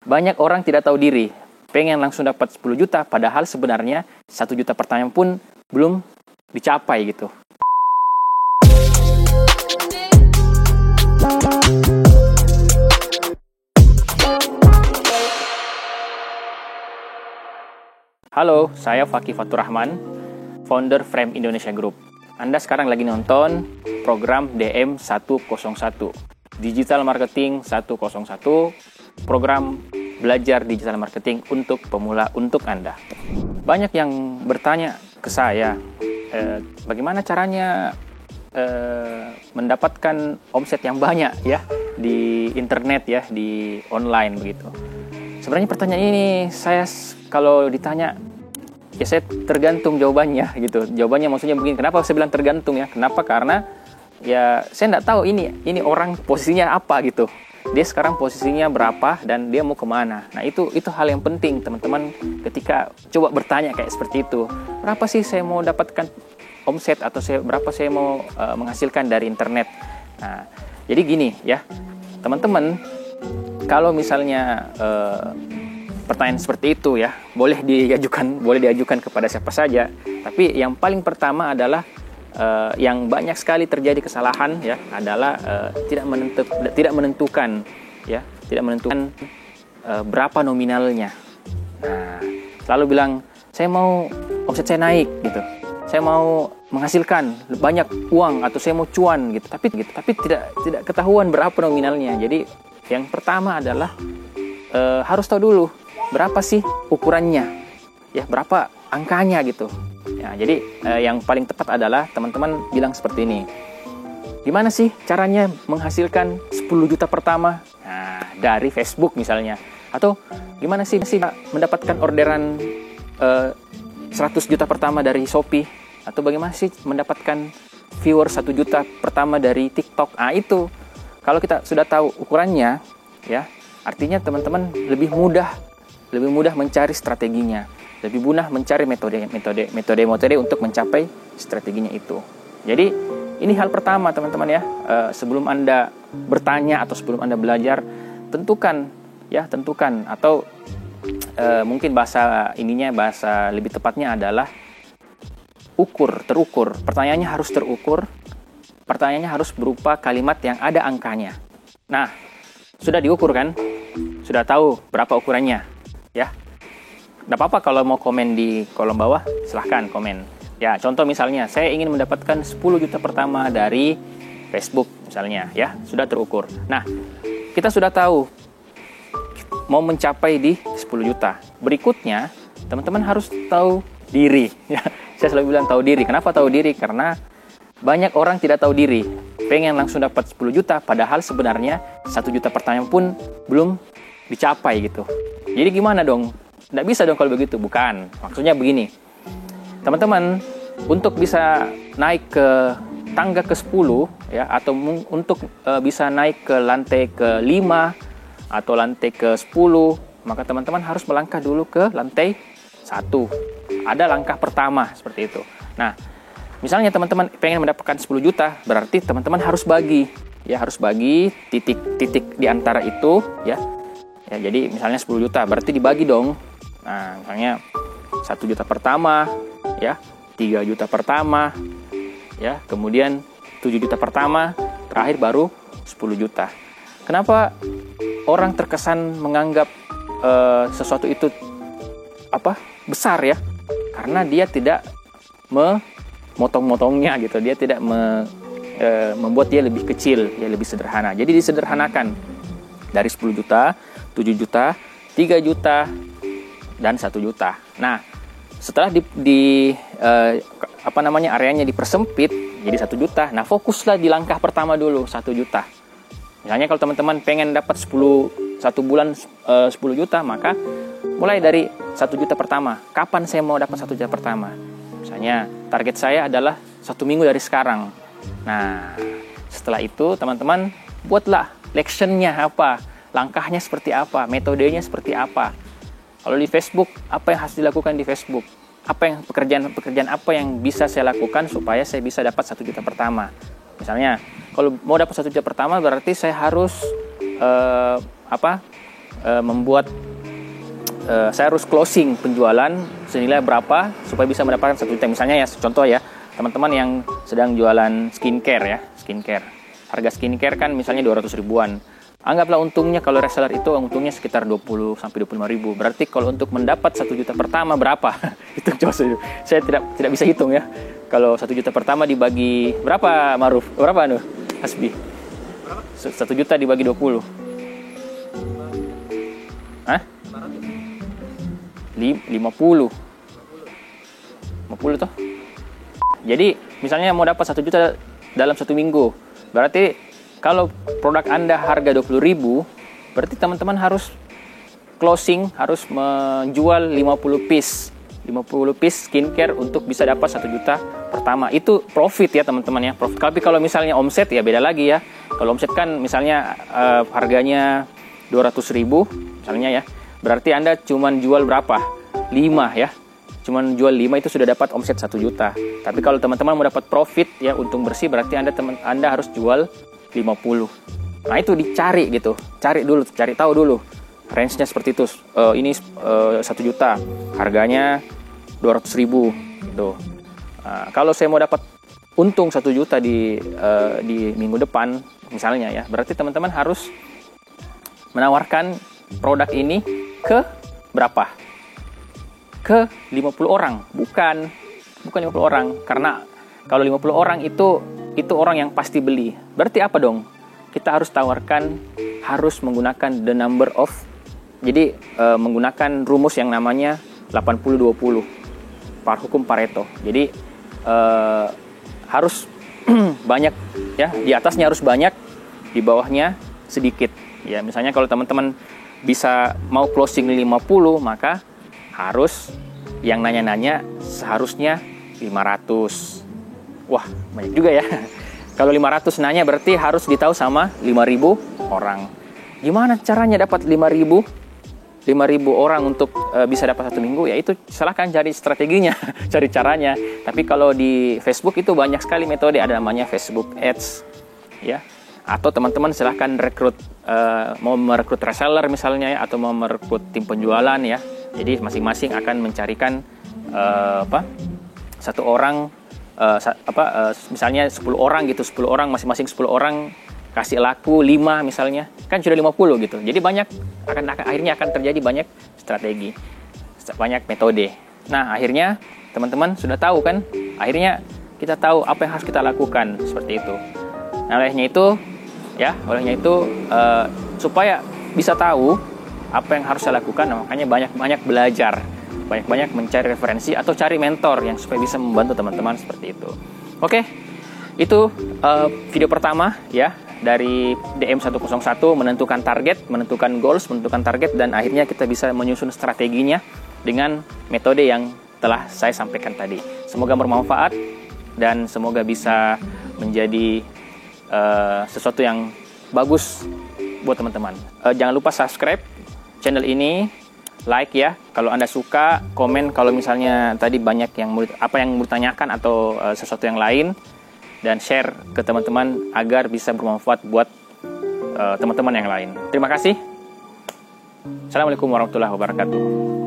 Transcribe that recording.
Banyak orang tidak tahu diri, pengen langsung dapat 10 juta, padahal sebenarnya 1 juta pertama pun belum dicapai gitu. Halo, saya Fakih Fatur Rahman, founder Frame Indonesia Group. Anda sekarang lagi nonton program DM 101, Digital Marketing 101, program belajar digital marketing untuk pemula untuk Anda. Banyak yang bertanya ke saya, bagaimana caranya mendapatkan omset yang banyak ya di internet ya, di online begitu. Sebenarnya pertanyaan ini saya kalau ditanya ya saya tergantung jawabannya gitu. Jawabannya maksudnya begini, kenapa saya bilang tergantung ya? Kenapa? Karena ya saya nggak tahu ini orang posisinya apa gitu. Dia sekarang posisinya berapa dan dia mau kemana. Nah itu hal yang penting teman-teman ketika coba bertanya kayak seperti itu. Berapa sih saya mau dapatkan omset atau berapa saya mau menghasilkan dari internet. Nah jadi gini ya teman-teman, kalau misalnya pertanyaan seperti itu ya boleh diajukan kepada siapa saja, tapi yang paling pertama adalah yang banyak sekali terjadi kesalahan ya adalah tidak menentukan berapa nominalnya. Nah, selalu bilang saya mau omset saya naik gitu, saya mau menghasilkan banyak uang atau saya mau cuan gitu, tapi tidak ketahuan berapa nominalnya. Jadi yang pertama adalah harus tahu dulu berapa sih ukurannya, ya berapa angkanya gitu. Ya, jadi yang paling tepat adalah teman-teman bilang seperti ini. Gimana sih caranya menghasilkan 10 juta pertama? Nah, dari Facebook misalnya. Atau gimana sih mendapatkan orderan 100 juta pertama dari Shopee? Atau bagaimana sih mendapatkan viewer 1 juta pertama dari TikTok? Nah, itu kalau kita sudah tahu ukurannya, ya artinya teman-teman lebih mudah mencari strateginya, lebih mudah mencari metode untuk mencapai strateginya itu. Jadi ini hal pertama teman-teman ya, sebelum Anda bertanya atau sebelum Anda belajar, tentukan atau mungkin bahasa lebih tepatnya adalah terukur. Pertanyaannya harus terukur. Pertanyaannya harus berupa kalimat yang ada angkanya. Nah, sudah diukur kan? Sudah tahu berapa ukurannya? Ya, nggak apa-apa kalau mau komen di kolom bawah, silahkan komen. Ya, contoh misalnya, saya ingin mendapatkan 10 juta pertama dari Facebook misalnya, ya, sudah terukur. Nah, kita sudah tahu mau mencapai di 10 juta. Berikutnya, teman-teman harus tahu diri. Ya, saya selalu bilang tahu diri. Kenapa tahu diri? Karena banyak orang tidak tahu diri, pengen langsung dapat 10 juta, padahal sebenarnya 1 juta pertama pun belum dicapai gitu. Jadi gimana dong? Nggak bisa dong kalau begitu. Bukan, maksudnya begini. Teman-teman, untuk bisa naik ke tangga ke-10 ya, atau untuk bisa naik ke lantai ke-5 atau lantai ke-10, maka teman-teman harus melangkah dulu ke lantai 1. Ada langkah pertama seperti itu. Nah, misalnya teman-teman pengen mendapatkan 10 juta, berarti teman-teman harus bagi titik-titik di antara itu ya. Ya, jadi misalnya 10 juta, berarti dibagi dong. Nah, misalnya 1 juta pertama, ya, 3 juta pertama, ya, kemudian 7 juta pertama, terakhir baru 10 juta. Kenapa orang terkesan menganggap sesuatu itu besar ya? Karena dia tidak memotong-motongnya gitu, dia tidak membuat dia lebih kecil, ya lebih sederhana. Jadi disederhanakan dari 10 juta, 7 juta, 3 juta, dan 1 juta. Nah, setelah areanya dipersempit jadi 1 juta, nah fokuslah di langkah pertama dulu, 1 juta. Misalnya kalau teman-teman pengen dapat 1 bulan 10 juta, maka mulai dari 1 juta pertama. Kapan saya mau dapat 1 juta pertama? Misalnya target saya adalah 1 minggu dari sekarang. Nah, setelah itu teman-teman buatlah actionnya apa, langkahnya seperti apa, metodenya seperti apa. Kalau di Facebook, apa yang harus dilakukan di Facebook? Apa yang pekerjaan apa yang bisa saya lakukan supaya saya bisa dapat 1 juta pertama? Misalnya, kalau mau dapat 1 juta pertama berarti saya harus membuat saya harus closing penjualan senilai berapa supaya bisa mendapatkan 1 juta. Misalnya ya, contoh ya, teman-teman yang sedang jualan skincare ya, skincare. Harga skincare kan misalnya 200 ribuan. Anggaplah untungnya kalau reseller itu untungnya sekitar 20 sampai 25 ribu. Berarti kalau untuk mendapat 1 juta pertama berapa? Itu coba saya tidak bisa hitung ya. Kalau 1 juta pertama dibagi berapa, Maruf? Berapa Hasbi? 1 juta dibagi 20. Hah? 50 toh. Jadi misalnya mau dapat 1 juta dalam 1 minggu. Berarti kalau produk Anda harga 20.000, berarti teman-teman harus closing, harus menjual 50 piece skincare untuk bisa dapat 1 juta pertama. Itu profit ya teman-teman ya. Profit. Tapi kalau misalnya omset ya beda lagi ya. Kalau omset kan misalnya harganya 200.000 misalnya ya. Berarti Anda cuma jual berapa? 5 ya. Cuman jual 5 itu sudah dapat omset 1 juta. Tapi kalau teman-teman mau dapat profit ya, untung bersih, berarti Anda harus jual 50. Nah itu dicari gitu, cari tahu dulu range-nya seperti itu. Ini 1 juta, harganya 200.000 gitu. Kalau saya mau dapat untung 1 juta di minggu depan misalnya ya, berarti teman-teman harus menawarkan produk ini ke berapa? Ke 50 orang, bukan 50 orang, karena kalau 50 orang itu orang yang pasti beli. Berarti apa dong? Kita harus tawarkan, harus menggunakan the number of, jadi menggunakan rumus yang namanya 80-20, hukum Pareto. Jadi harus banyak ya, di atasnya harus banyak, di bawahnya sedikit. Ya, misalnya kalau teman-teman bisa mau closing 50, maka harus yang nanya-nanya seharusnya 500. Wah, banyak juga ya. Kalau 500 nanya berarti harus ditahu sama 5.000 orang. Gimana caranya dapat 5.000 orang untuk bisa dapat 1 minggu? Ya itu silahkan cari strateginya, cari caranya. Tapi kalau di Facebook itu banyak sekali metode, ada namanya Facebook Ads ya. Atau teman-teman silahkan mau merekrut reseller misalnya ya, atau mau merekrut tim penjualan ya. Jadi masing-masing akan mencarikan satu orang misalnya 10 orang gitu, 10 orang masing-masing 10 orang kasih laku 5 misalnya, kan sudah 50 gitu. Jadi akhirnya akan terjadi banyak strategi, banyak metode. Nah, akhirnya teman-teman sudah tahu kan? Akhirnya kita tahu apa yang harus kita lakukan seperti itu. Nah, olehnya itu supaya bisa tahu apa yang harus saya lakukan, makanya banyak belajar. Banyak mencari referensi atau cari mentor yang supaya bisa membantu teman-teman seperti itu. Oke, itu video pertama ya dari DM101, menentukan target, menentukan goals, menentukan target, dan akhirnya kita bisa menyusun strateginya dengan metode yang telah saya sampaikan tadi. Semoga bermanfaat dan semoga bisa menjadi sesuatu yang bagus buat teman-teman. Jangan lupa subscribe channel ini, like ya kalau Anda suka, komen kalau misalnya tadi banyak yang mau ditanyakan atau sesuatu yang lain, dan share ke teman-teman agar bisa bermanfaat buat teman-teman yang lain. Terima kasih. Assalamualaikum warahmatullahi wabarakatuh.